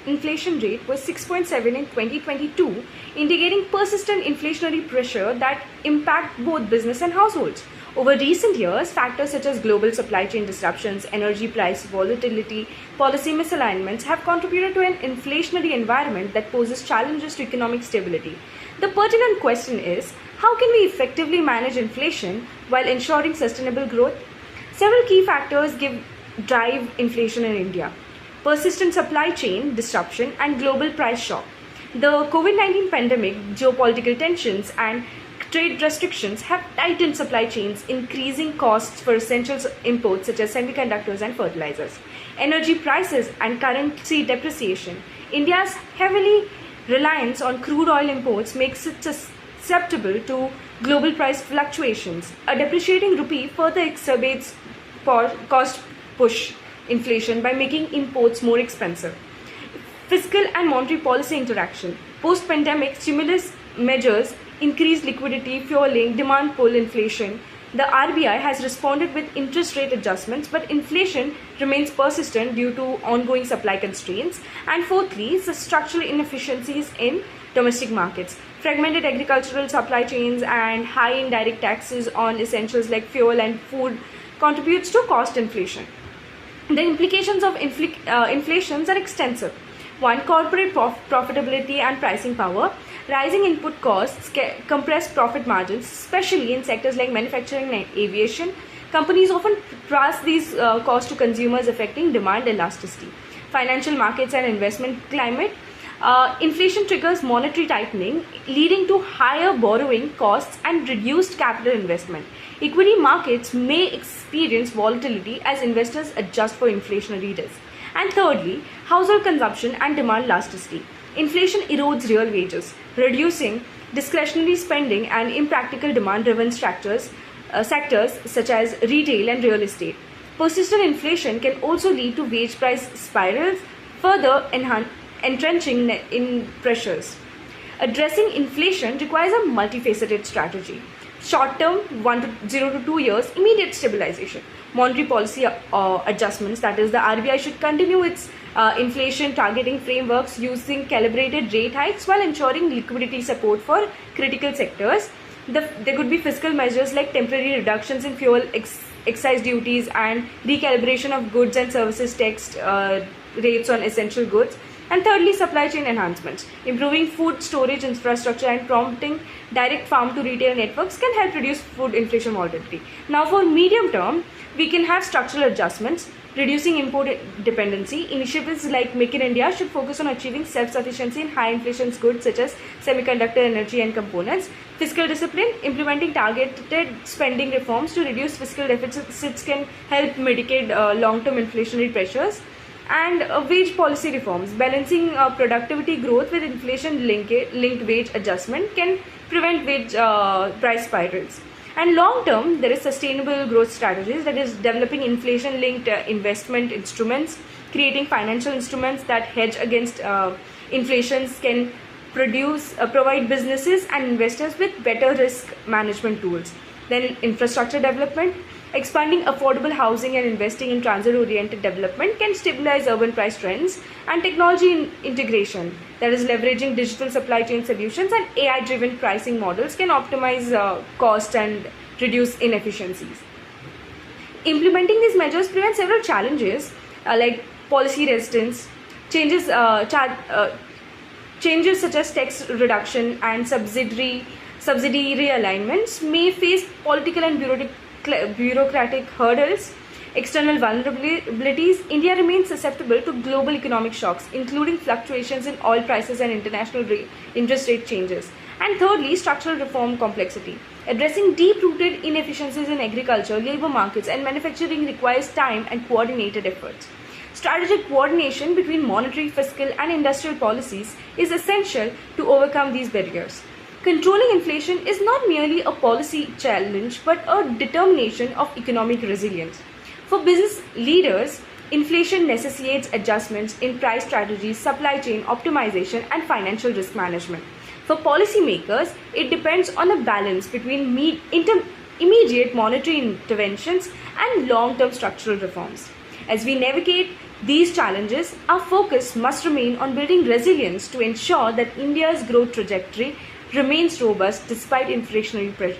inflation rate was 6.7 in 2022, indicating persistent inflationary pressure that impact both business and households. Over recent years, factors such as global supply chain disruptions, energy price volatility, policy misalignments have contributed to an inflationary environment that poses challenges to economic stability. The pertinent question is, how can we effectively manage inflation while ensuring sustainable growth? Several key factors drive inflation in India: persistent supply chain disruption and global price shock. The COVID-19 pandemic, geopolitical tensions, and trade restrictions have tightened supply chains, increasing costs for essential imports such as semiconductors and fertilizers. Energy prices and currency depreciation. India's heavily reliance on crude oil imports makes it susceptible to global price fluctuations. A depreciating rupee further exacerbates cost push inflation by making imports more expensive. Fiscal and monetary policy interaction. Post-pandemic stimulus measures increased liquidity, fueling demand pull inflation. The RBI has responded with interest rate adjustments, but inflation remains persistent due to ongoing supply constraints. And fourthly, the structural inefficiencies in domestic markets. Fragmented agricultural supply chains and high indirect taxes on essentials like fuel and food contributes to cost inflation. The implications of inflations are extensive. One, corporate profitability and pricing power. Rising input costs compress profit margins, especially in sectors like manufacturing and aviation. Companies often pass these costs to consumers, affecting demand elasticity. Financial markets and investment climate. Inflation triggers monetary tightening, leading to higher borrowing costs and reduced capital investment. Equity markets may experience volatility as investors adjust for inflationary risk. And thirdly, household consumption and demand elasticity. Inflation erodes real wages, reducing discretionary spending and impractical demand-driven sectors such as retail and real estate. Persistent inflation can also lead to wage price spirals, further entrenching in pressures. Addressing inflation requires a multifaceted strategy. Short-term, 0 to 2 years, immediate stabilization. Monetary policy adjustments, that is, the RBI should continue its inflation targeting frameworks using calibrated rate hikes while ensuring liquidity support for critical sectors. There could be fiscal measures like temporary reductions in fuel excise duties and recalibration of goods and services tax rates on essential goods. And thirdly, supply chain enhancements. Improving food storage infrastructure and prompting direct farm to retail networks can help reduce food inflation volatility. Now, for medium term, we can have structural adjustments, reducing import dependency. Initiatives like Make in India should focus on achieving self-sufficiency in high inflation goods such as semiconductor, energy and components. Fiscal discipline, implementing targeted spending reforms to reduce fiscal deficits can help mitigate long-term inflationary pressures. And wage policy reforms, balancing productivity growth with inflation-linked wage adjustment can prevent wage price spirals. And long-term, there is sustainable growth strategies, that is, developing inflation-linked investment instruments, creating financial instruments that hedge against inflations can provide businesses and investors with better risk management tools. Then infrastructure development, expanding affordable housing and investing in transit-oriented development can stabilize urban price trends. And technology integration, that is, leveraging digital supply chain solutions and AI-driven pricing models can optimize cost and reduce inefficiencies. Implementing these measures prevents several challenges like policy resistance, changes such as tax reduction and subsidy realignments may face political and bureaucratic hurdles. External vulnerabilities, India remains susceptible to global economic shocks, including fluctuations in oil prices and international interest rate changes. And thirdly, structural reform complexity. Addressing deep-rooted inefficiencies in agriculture, labor markets, and manufacturing requires time and coordinated efforts. Strategic coordination between monetary, fiscal, and industrial policies is essential to overcome these barriers. Controlling inflation is not merely a policy challenge but a determination of economic resilience. For business leaders, inflation necessitates adjustments in price strategies, supply chain optimization, and financial risk management. For policymakers, it depends on a balance between immediate monetary interventions and long-term structural reforms. As we navigate these challenges, our focus must remain on building resilience to ensure that India's growth trajectory remains robust despite inflationary